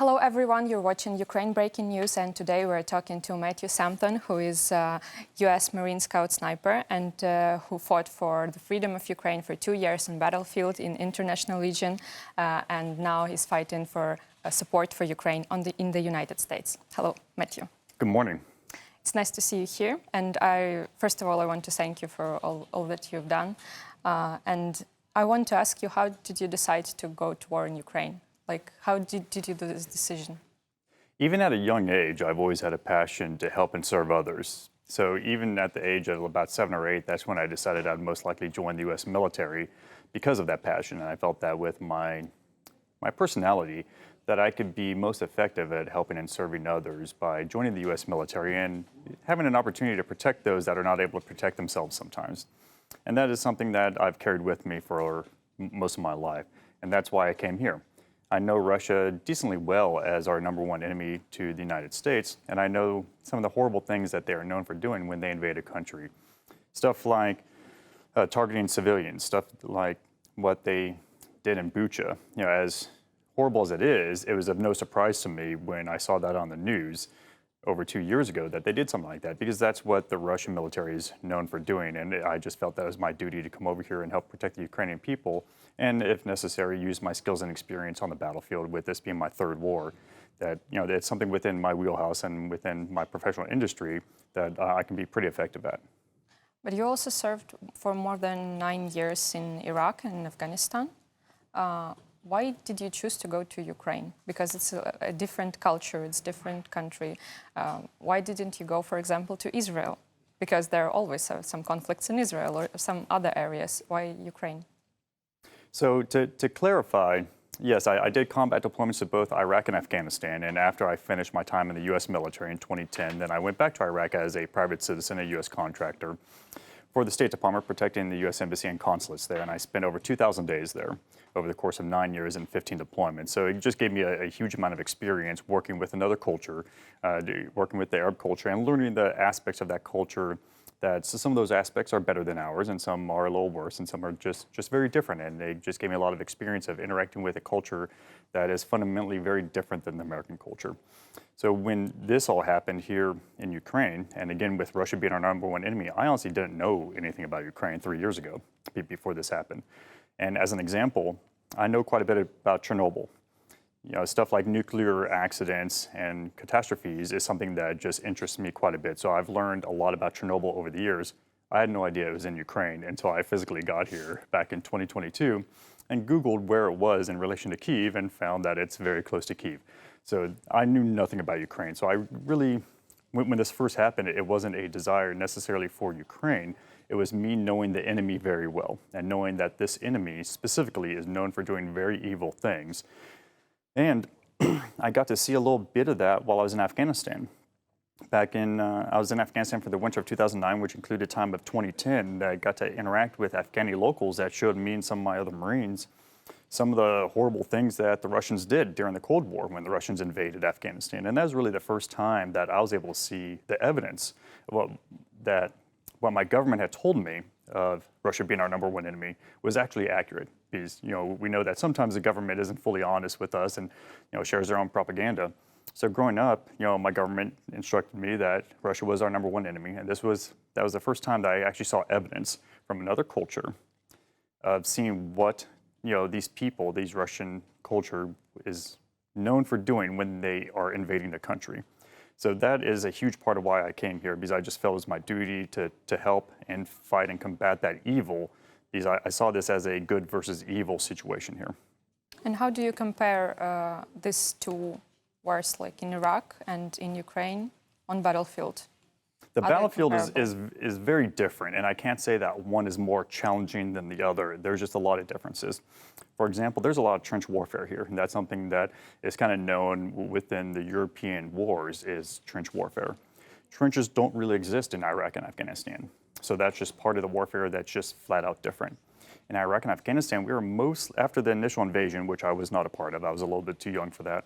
Hello everyone, you're watching Ukraine Breaking News, and today we're talking to Matthew Sampson, who is a US Marine Scout sniper and who fought for the freedom of Ukraine for 2 years on battlefield in international legion, and now he's fighting for support for Ukraine in the United States. Hello, Matthew. Good morning. It's nice to see you here, and first of all, I want to thank you for all that you've done. And I want to ask you, how did you decide to go to war in Ukraine? Like, how did you do this decision? Even at a young age, I've always had a passion to help and serve others. So even at the age of about 7 or 8, that's when I decided I'd most likely join the U.S. military because of that passion. And I felt that with my personality, that I could be most effective at helping and serving others by joining the U.S. military and having an opportunity to protect those that are not able to protect themselves sometimes. And that is something that I've carried with me for most of my life. And that's why I came here. I know Russia decently well as our #1 enemy to the United States, and I know some of the horrible things that they are known for doing when they invade a country. Stuff like targeting civilians, stuff like what they did in Bucha. You know, as horrible as it was of no surprise to me when I saw that on the news over 2 years ago that they did something like that, because that's what the Russian military is known for doing. And I just felt that it was my duty to come over here and help protect the Ukrainian people, and if necessary, use my skills and experience on the battlefield, with this being my 3rd war, that, you know, it's something within my wheelhouse and within my professional industry that I can be pretty effective at. But you also served for more than 9 years in Iraq and Afghanistan. Why did you choose to go to Ukraine? Because it's a different culture, it's a different country. Why didn't you go, for example, to Israel? Because there are always some conflicts in Israel or some other areas. Why Ukraine? So to clarify, yes, I did combat deployments to both Iraq and Afghanistan. And after I finished my time in the U.S. military in 2010, then I went back to Iraq as a private citizen, a U.S. contractor for the State Department, protecting the U.S. Embassy and consulates there. And I spent over 2,000 days there over the course of 9 years and 15 deployments. So it just gave me a huge amount of experience working with another culture, working with the Arab culture, and learning the aspects of that culture. That some of those aspects are better than ours, and some are a little worse, and some are just very different. And they just gave me a lot of experience of interacting with a culture that is fundamentally very different than the American culture. So when this all happened here in Ukraine, and again with Russia being our #1 enemy, I honestly didn't know anything about Ukraine 3 years ago, before this happened. And as an example, I know quite a bit about Chernobyl. You know, stuff like nuclear accidents and catastrophes is something that just interests me quite a bit. So I've learned a lot about Chernobyl over the years. I had no idea it was in Ukraine until I physically got here back in 2022 and Googled where it was in relation to Kyiv and found that it's very close to Kyiv. So I knew nothing about Ukraine. So I really, when this first happened, it wasn't a desire necessarily for Ukraine. It was me knowing the enemy very well and knowing that this enemy specifically is known for doing very evil things. And I got to see a little bit of that while I was in Afghanistan. I was in Afghanistan for the winter of 2009, which included time of 2010. I got to interact with Afghani locals that showed me and some of my other Marines some of the horrible things that the Russians did during the Cold War when the Russians invaded Afghanistan. And that was really the first time that I was able to see the evidence of what my government had told me of Russia being our #1 enemy was actually accurate. Because, you know, we know that sometimes the government isn't fully honest with us and, you know, shares their own propaganda. So growing up, you know, my government instructed me that Russia was our #1 enemy. And that was the first time that I actually saw evidence from another culture of seeing what, you know, these people, these Russian culture is known for doing when they are invading the country. So that is a huge part of why I came here, because I just felt it was my duty to help and fight and combat that evil, because I saw this as a good versus evil situation here. And how do you compare these two wars, like in Iraq and in Ukraine, on battlefield? The battlefield is very different, and I can't say that one is more challenging than the other. There's just a lot of differences. For example, there's a lot of trench warfare here, and that's something that is kind of known within the European wars is trench warfare. Trenches don't really exist in Iraq and Afghanistan, so that's just part of the warfare that's just flat out different. In Iraq and Afghanistan, we were after the initial invasion, which I was not a part of, I was a little bit too young for that.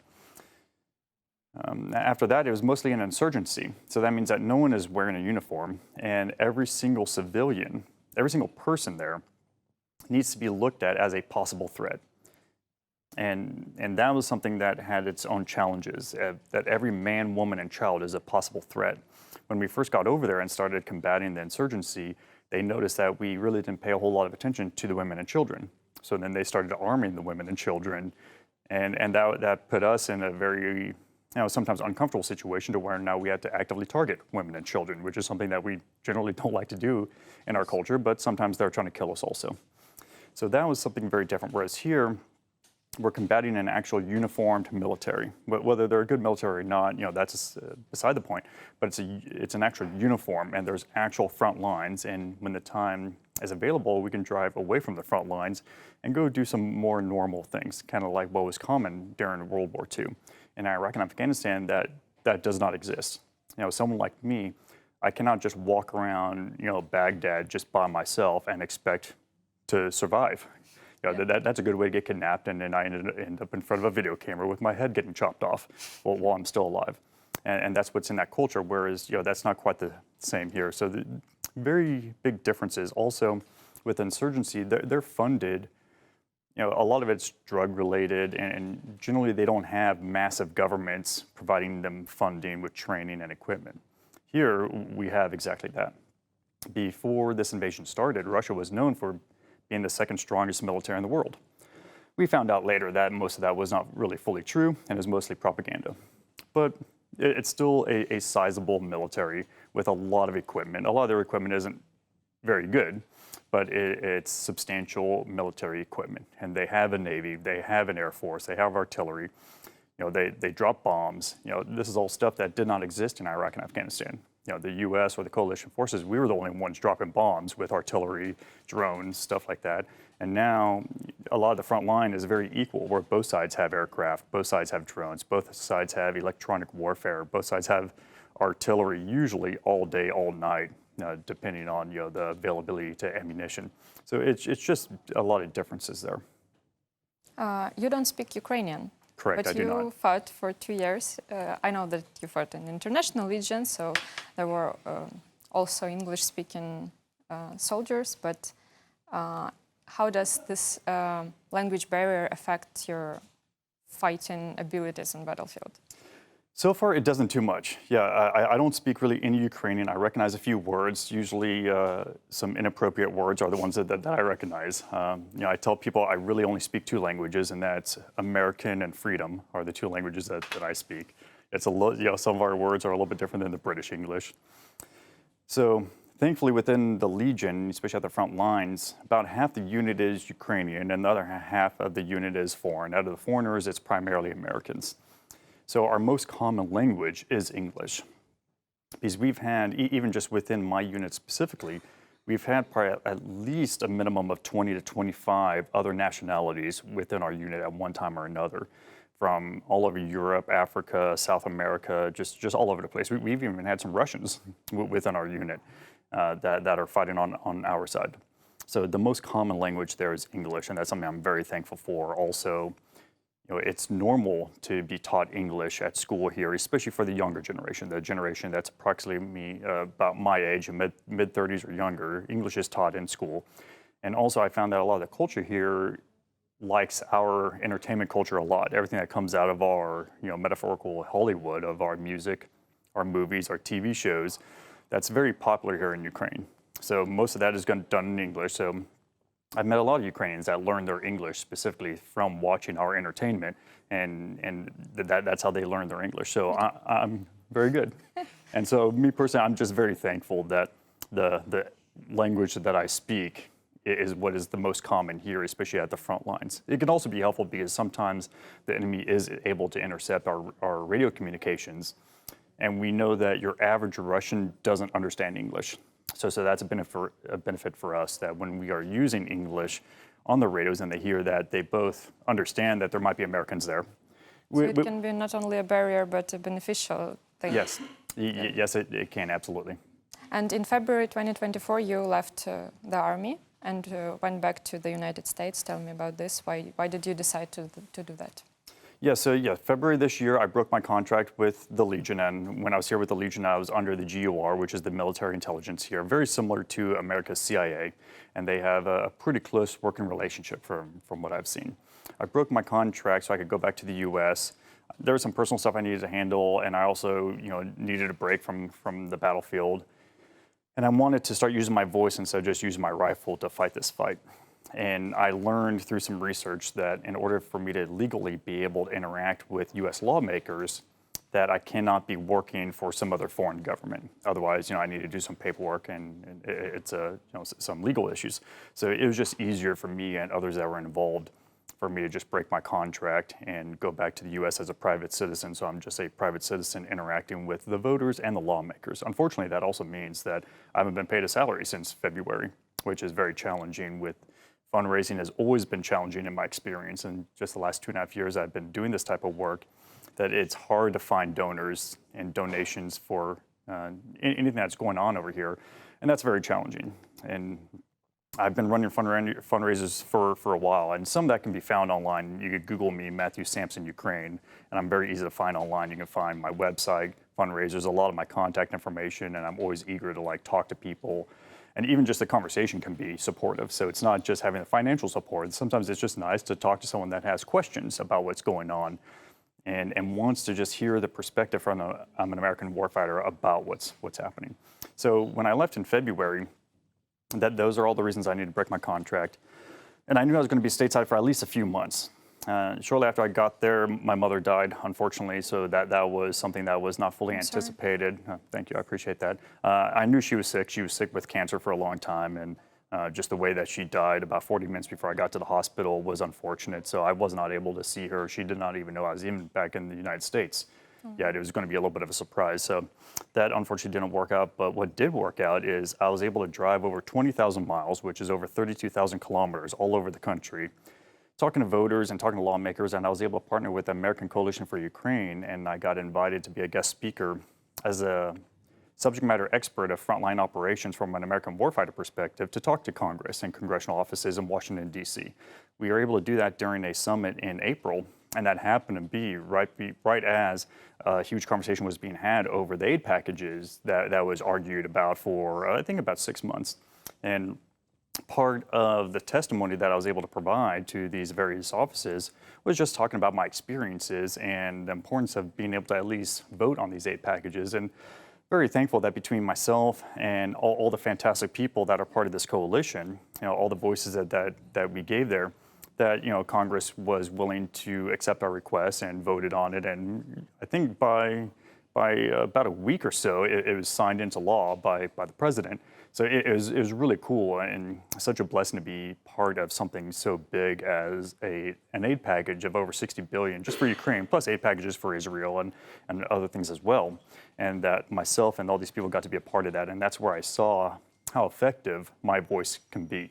After that, it was mostly an insurgency. So that means that no one is wearing a uniform, and every single civilian, every single person there needs to be looked at as a possible threat. And that was something that had its own challenges, that every man, woman, and child is a possible threat. When we first got over there and started combating the insurgency, they noticed that we really didn't pay a whole lot of attention to the women and children. So then they started arming the women and children, and that put us in a very, sometimes uncomfortable situation to where now we had to actively target women and children, which is something that we generally don't like to do in our culture, but sometimes they're trying to kill us also. So that was something very different, whereas here, we're combating an actual uniformed military. Whether they're a good military or not, that's beside the point. But it's an actual uniform, and there's actual front lines. And when the time is available, we can drive away from the front lines and go do some more normal things, kind of like what was common during World War II. In Iraq and Afghanistan, that does not exist. Someone like me, I cannot just walk around, Baghdad just by myself and expect to survive. That's a good way to get kidnapped, and then I end up in front of a video camera with my head getting chopped off while I'm still alive. And that's what's in that culture, whereas that's not quite the same here. So the very big differences. Also, with insurgency, they're funded. A lot of it's drug-related, and generally they don't have massive governments providing them funding with training and equipment. Here, we have exactly that. Before this invasion started, Russia was known for being the second strongest military in the world. We found out later that most of that was not really fully true and is mostly propaganda. But it's still a sizable military with a lot of equipment. A lot of their equipment isn't very good, but it's substantial military equipment. And they have a Navy, they have an Air Force, they have artillery. They drop bombs. This is all stuff that did not exist in Iraq and Afghanistan. The U.S. or the coalition forces, we were the only ones dropping bombs with artillery, drones, stuff like that. And now a lot of the front line is very equal, where both sides have aircraft, both sides have drones, both sides have electronic warfare, both sides have artillery, usually all day, all night, depending on the availability to ammunition. So it's just a lot of differences there. You don't speak Ukrainian. Correct, but I do not. you fought for 2 years. I know that you fought in international legion, so there were also English-speaking soldiers. But how does this language barrier affect your fighting abilities on battlefield? So far, it doesn't too much. Yeah, I don't speak really any Ukrainian. I recognize a few words. Usually, some inappropriate words are the ones that I recognize. I tell people I really only speak 2 languages, and that's American and freedom are the 2 languages that I speak. It's some of our words are a little bit different than the British English. So thankfully, within the Legion, especially at the front lines, about half the unit is Ukrainian, and the other half of the unit is foreign. Out of the foreigners, it's primarily Americans. So our most common language is English, because we've had, even just within my unit specifically, we've had probably at least a minimum of 20 to 25 other nationalities within our unit at one time or another, from all over Europe, Africa, South America, just all over the place. We've even had some Russians within our unit that are fighting on our side. So the most common language there is English, and that's something I'm very thankful for. Also, it's normal to be taught English at school here, especially for the younger generation, the generation that's approximately about my age, mid-30s or younger. English is taught in school. And also I found that a lot of the culture here likes our entertainment culture a lot. Everything that comes out of our metaphorical Hollywood, of our music, our movies, our TV shows, that's very popular here in Ukraine. So most of that is done in English. So I've met a lot of Ukrainians that learned their English specifically from watching our entertainment, and that's how they learn their English. So I'm very good. And so me personally, I'm just very thankful that the language that I speak is what is the most common here, especially at the front lines. It can also be helpful because sometimes the enemy is able to intercept our radio communications, and we know that your average Russian doesn't understand English. So that's a benefit for us, that when we are using English on the radios and they hear that, they both understand that there might be Americans there. So it can be not only a barrier, but a beneficial thing. Yes, yes, it can, absolutely. And in February 2024, you left the army and went back to the United States. Tell me about this. Why did you decide to do that? February this year, I broke my contract with the Legion, and when I was here with the Legion, I was under the GOR, which is the military intelligence here, very similar to America's CIA, and they have a pretty close working relationship from what I've seen. I broke my contract so I could go back to the U.S. There was some personal stuff I needed to handle, and I also, needed a break from the battlefield. And I wanted to start using my voice instead of just using my rifle to fight this fight. And I learned through some research that in order for me to legally be able to interact with U.S. lawmakers, that I cannot be working for some other foreign government. Otherwise, I need to do some paperwork, and it's some legal issues. So it was just easier for me and others that were involved for me to just break my contract and go back to the U.S. as a private citizen. So I'm just a private citizen interacting with the voters and the lawmakers. Unfortunately, that also means that I haven't been paid a salary since February, which is very challenging. With fundraising has always been challenging in my experience. And just the last 2.5 years I've been doing this type of work, that it's hard to find donors and donations for anything that's going on over here. And that's very challenging. And I've been running fundraisers for a while, and some of that can be found online. You could Google me, Matthew Sampson, Ukraine, and I'm very easy to find online. You can find my website, fundraisers, a lot of my contact information, and I'm always eager to talk to people. And even just the conversation can be supportive. So it's not just having the financial support. Sometimes it's just nice to talk to someone that has questions about what's going on and wants to just hear the perspective from an American warfighter about what's happening. So when I left in February, those are all the reasons I needed to break my contract. And I knew I was going to be stateside for at least a few months. Shortly after I got there, my mother died, unfortunately, so that was something that was not fully anticipated. Thank you, I appreciate that. I knew she was sick. She was sick with cancer for a long time, and just the way that she died about 40 minutes before I got to the hospital was unfortunate, so I was not able to see her. She did not even know I was even back in the United States. Yeah, it was going to be a little bit of a surprise, so that unfortunately didn't work out. But what did work out is I was able to drive over 20,000 miles, which is over 32,000 kilometers all over the country, talking to voters and talking to lawmakers, and I was able to partner with the American Coalition for Ukraine, and I got invited to be a guest speaker as a subject matter expert of frontline operations from an American warfighter perspective to talk to Congress and congressional offices in Washington, D.C. We were able to do that during a summit in April, and that happened to be right as a huge conversation was being had over the aid packages that was argued about for, I think, about 6 months. And part of the testimony that I was able to provide to these various offices was just talking about my experiences and the importance of being able to at least vote on these aid packages. And very thankful that between myself and all the fantastic people that are part of this coalition, all the voices that we gave there, that Congress was willing to accept our requests and voted on it. And I think by about a week or so, it was signed into law by the president. So it was really cool and such a blessing to be part of something so big as an aid package of over $60 billion just for Ukraine, plus aid packages for Israel and other things as well. And that myself and all these people got to be a part of that. And that's where I saw how effective my voice can be.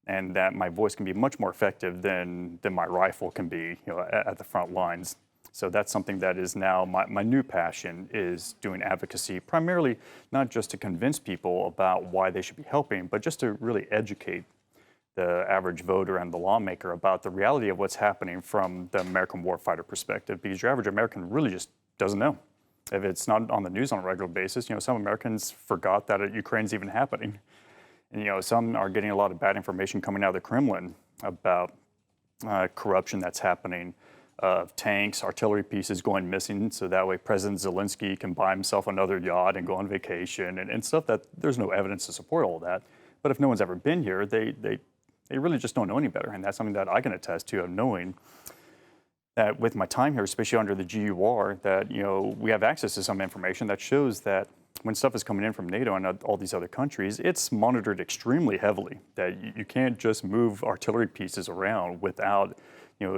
And that my voice can be much more effective than my rifle can be, at the front lines. So that's something that is now my new passion, is doing advocacy, primarily not just to convince people about why they should be helping, but just to really educate the average voter and the lawmaker about the reality of what's happening from the American warfighter perspective, because your average American really just doesn't know. If it's not on the news on a regular basis, some Americans forgot that Ukraine's even happening. And some are getting a lot of bad information coming out of the Kremlin about corruption that's happening, of tanks, artillery pieces going missing, so that way President Zelensky can buy himself another yacht and go on vacation and stuff that there's no evidence to support all that. But if no one's ever been here, they really just don't know any better. And that's something that I can attest to, of knowing that with my time here, especially under the GUR, that we have access to some information that shows that when stuff is coming in from NATO and all these other countries, it's monitored extremely heavily, that you can't just move artillery pieces around without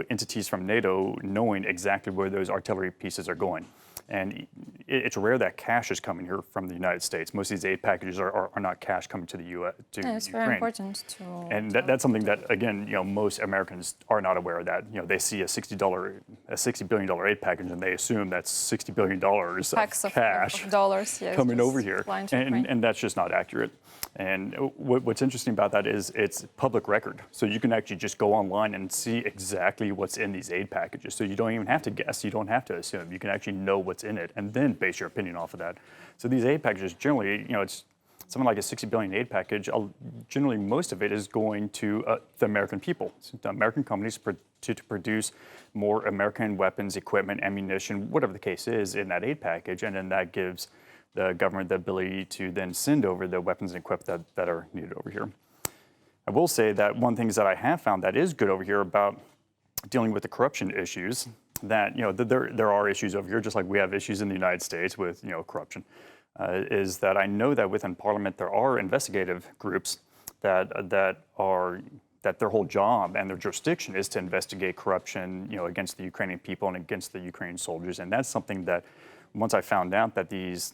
entities from NATO knowing exactly where those artillery pieces are going. And it's rare that cash is coming here from the United States. Most of these aid packages are not cash coming to the U.S. to it's Ukraine. very important to. And that's something that, again, most Americans are not aware of. That they see a $60 billion aid package, and they assume that's $60 billion of cash of dollars, yes, coming over here, and that's just not accurate. And what's interesting about that is it's public record. So you can actually just go online and see exactly what's in these aid packages. So you don't even have to guess. You don't have to assume. You can actually know what's in it and then base your opinion off of that. So these aid packages, generally, it's something like a $60 billion aid package, generally most of it is going to the American people, the American companies to produce more American weapons, equipment, ammunition, whatever the case is in that aid package, and then that gives the government the ability to then send over the weapons and equipment that are needed over here. I will say that one thing that I have found that is good over here about dealing with the corruption issues, that there are issues over here, just like we have issues in the United States with corruption, is that I know that within Parliament there are investigative groups that their whole job and their jurisdiction is to investigate corruption, against the Ukrainian people and against the Ukrainian soldiers, and that's something that once I found out that these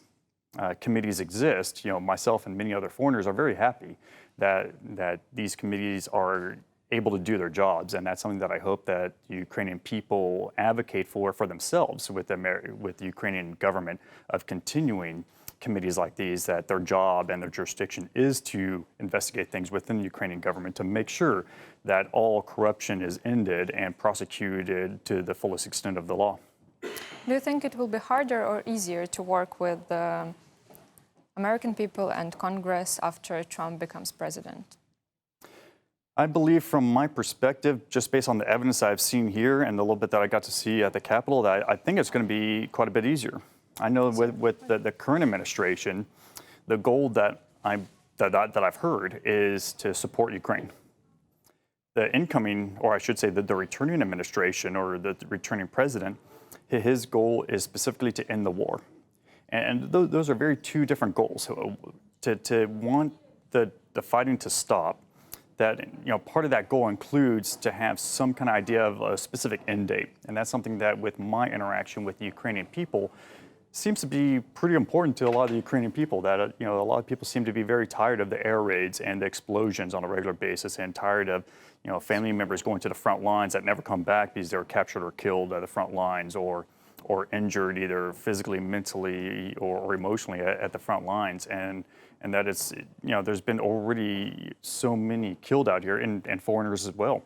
committees exist, myself and many other foreigners are very happy that these committees are able to do their jobs, and that's something that I hope that the Ukrainian people advocate for themselves with the Ukrainian government, of continuing committees like these, that their job and their jurisdiction is to investigate things within the Ukrainian government to make sure that all corruption is ended and prosecuted to the fullest extent of the law. Do you think it will be harder or easier to work with the American people and Congress after Trump becomes president? I believe from my perspective, just based on the evidence I've seen here and the little bit that I got to see at the Capitol, that I think it's going to be quite a bit easier. I know with the current administration, the goal that I've heard is to support Ukraine. The incoming, or I should say the returning administration or the returning president, his goal is specifically to end the war. And those are very two different goals. So to want the fighting to stop, that part of that goal includes to have some kind of idea of a specific end date. And that's something that with my interaction with the Ukrainian people seems to be pretty important to a lot of the Ukrainian people, that a lot of people seem to be very tired of the air raids and the explosions on a regular basis, and tired of family members going to the front lines that never come back because they were captured or killed at the front lines, or injured either physically, mentally, or emotionally at the front lines, and that it's there's been already so many killed out here, and foreigners as well.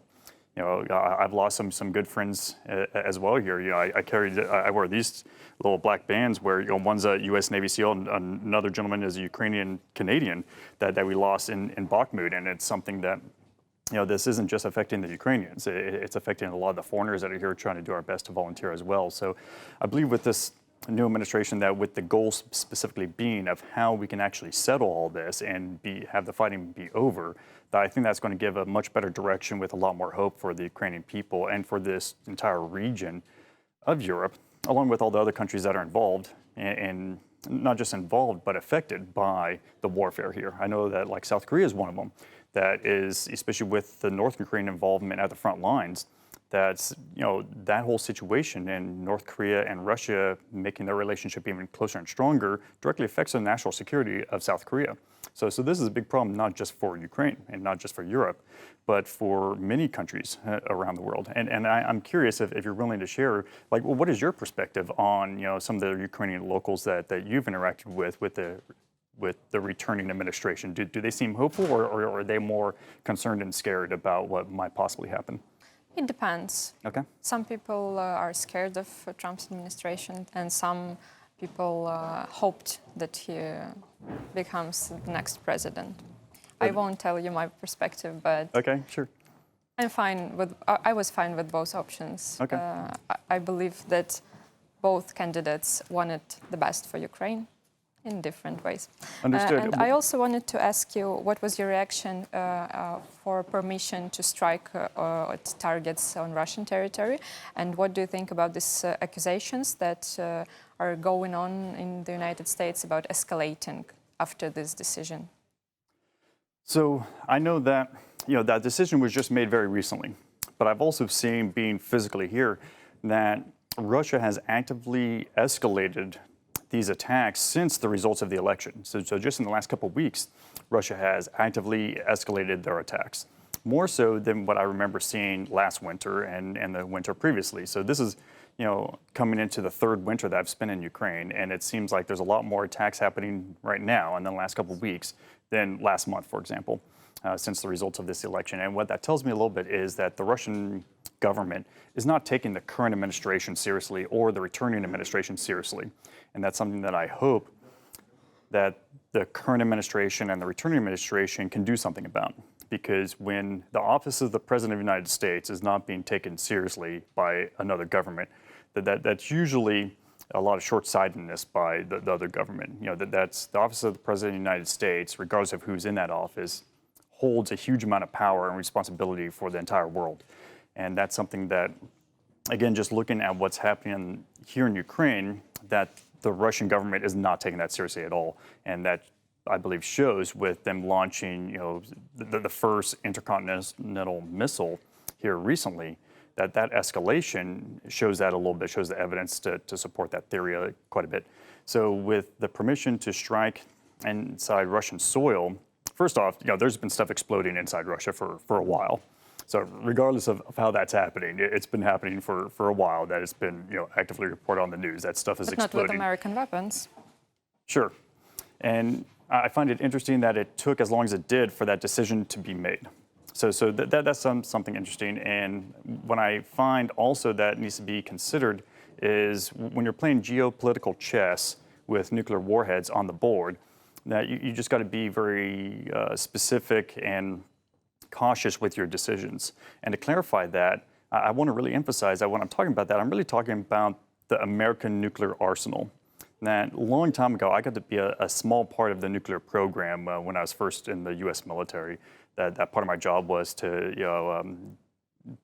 I've lost some good friends as well here. I wear these little black bands where one's a U.S. Navy SEAL and another gentleman is a Ukrainian Canadian that we lost in Bakhmut, and it's something that this isn't just affecting the Ukrainians. It's affecting a lot of the foreigners that are here trying to do our best to volunteer as well. So I believe with this new administration, that with the goal specifically being of how we can actually settle all this and have the fighting be over, that I think that's going to give a much better direction with a lot more hope for the Ukrainian people and for this entire region of Europe, along with all the other countries that are involved, and not just involved, but affected by the warfare here. I know that like South Korea is one of them, that is, especially with the North Korean involvement at the front lines, that's, that whole situation in North Korea and Russia making their relationship even closer and stronger directly affects the national security of South Korea. So this is a big problem, not just for Ukraine and not just for Europe, but for many countries around the world. And I'm curious if you're willing to share, what is your perspective on, some of the Ukrainian locals that you've interacted with the returning administration? Do they seem hopeful, or are they more concerned and scared about what might possibly happen? It depends. Okay. Some people are scared of Trump's administration, and some people hoped that he becomes the next president. I won't tell you my perspective, but okay, sure. I was fine with both options. Okay. I believe that both candidates wanted the best for Ukraine in different ways. Understood. And I also wanted to ask you, what was your reaction for permission to strike at targets on Russian territory? And what do you think about these accusations that are going on in the United States about escalating after this decision? So I know that, that decision was just made very recently, but I've also seen, being physically here, that Russia has actively escalated these attacks since the results of the election. So just in the last couple of weeks, Russia has actively escalated their attacks, more so than what I remember seeing last winter and the winter previously. So this is, coming into the third winter that I've spent in Ukraine, and it seems like there's a lot more attacks happening right now in the last couple of weeks than last month, for example, since the results of this election. And what that tells me a little bit is that the Russian government is not taking the current administration seriously or the returning administration seriously. And that's something that I hope that the current administration and the returning administration can do something about. Because when the office of the President of the United States is not being taken seriously by another government, that's usually a lot of short-sightedness by the other government. You know, that's the office of the President of the United States, regardless of who's in that office, holds a huge amount of power and responsibility for the entire world. And that's something that, again, just looking at what's happening here in Ukraine, that the Russian government is not taking that seriously at all. And that, I believe, shows with them launching, you know, the first intercontinental missile here recently, that escalation shows that a little bit, shows the evidence to support that theory quite a bit. So with the permission to strike inside Russian soil, first off, you know, there's been stuff exploding inside Russia for a while. So regardless of how that's happening, it's been happening for a while, that it's been, you know, actively reported on the news. That stuff is exploding. But not with American weapons. Sure. And I find it interesting that it took as long as it did for that decision to be made. So that's something interesting. And when I find also that needs to be considered is when you're playing geopolitical chess with nuclear warheads on the board, that you just got to be very specific and cautious with your decisions. And to clarify that, I want to really emphasize that when I'm talking about that, I'm really talking about the American nuclear arsenal. That a long time ago, I got to be a small part of the nuclear program when I was first in the U.S. military. That part of my job was to, you know,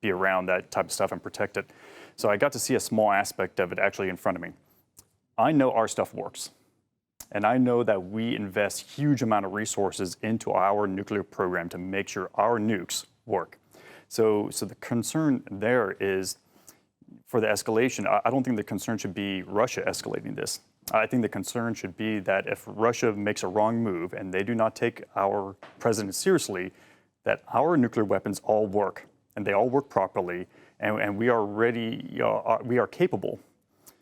be around that type of stuff and protect it. So I got to see a small aspect of it actually in front of me. I know our stuff works. And I know that we invest huge amount of resources into our nuclear program to make sure our nukes work. So the concern there is for the escalation, I don't think the concern should be Russia escalating this. I think the concern should be that if Russia makes a wrong move and they do not take our president seriously, that our nuclear weapons all work and they all work properly, and we are ready, we are capable.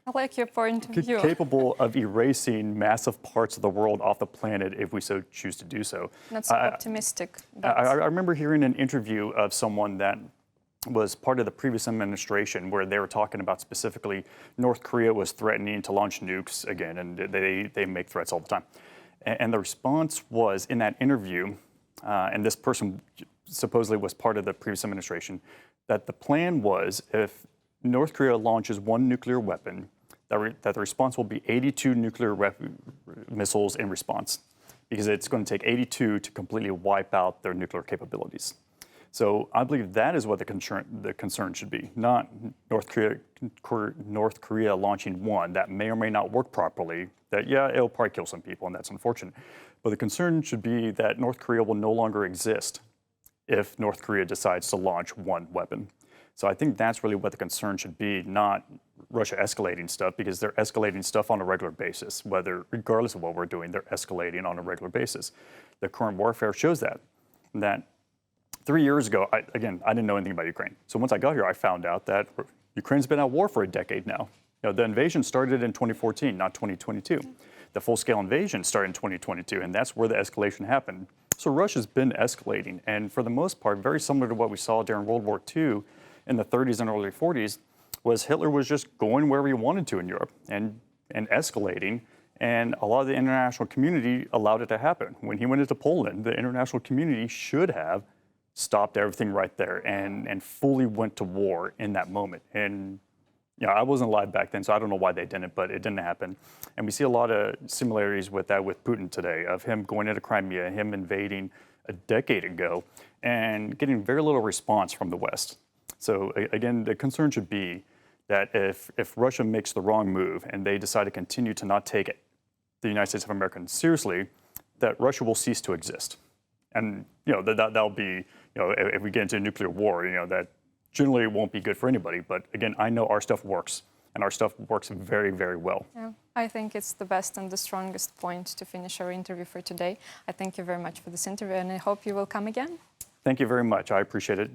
I like your point of view. Capable of erasing massive parts of the world off the planet if we so choose to do so. That's so optimistic. I remember hearing an interview of someone that was part of the previous administration where they were talking about specifically North Korea was threatening to launch nukes again, and they make threats all the time. And the response was in that interview, and this person supposedly was part of the previous administration, that the plan was if North Korea launches one nuclear weapon, that the response will be 82 nuclear missiles in response, because it's going to take 82 to completely wipe out their nuclear capabilities. So I believe that is what the concern should be, not North Korea launching one that may or may not work properly, that, yeah, it'll probably kill some people, and that's unfortunate. But the concern should be that North Korea will no longer exist if North Korea decides to launch one weapon. So I think that's really what the concern should be, not Russia escalating stuff, because they're escalating stuff on a regular basis. Regardless of what we're doing, they're escalating on a regular basis. The current warfare shows that 3 years ago, I didn't know anything about Ukraine. So once I got here, I found out that Ukraine's been at war for a decade now. You know, the invasion started in 2014, not 2022. The full-scale invasion started in 2022, and that's where the escalation happened. So Russia's been escalating, and for the most part, very similar to what we saw during World War II in the 30s and early 40s, was Hitler was just going wherever he wanted to in Europe and escalating, and a lot of the international community allowed it to happen. When he went into Poland, the international community should have stopped everything right there and fully went to war in that moment. And you know, I wasn't alive back then, so I don't know why they didn't, but it didn't happen. And we see a lot of similarities with that with Putin today, of him going into Crimea, him invading a decade ago, and getting very little response from the West. So again, the concern should be that if Russia makes the wrong move and they decide to continue to not take the United States of America seriously, that Russia will cease to exist. And you know, that'll be, you know, if we get into a nuclear war, you know, that generally won't be good for anybody. But again, I know our stuff works, and our stuff works very, very well. Yeah, I think it's the best and the strongest point to finish our interview for today. I thank you very much for this interview, and I hope you will come again. Thank you very much. I appreciate it.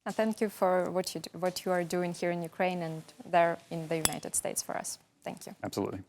And thank you for what you are doing here in Ukraine and there in the United States for us. Thank you. Absolutely.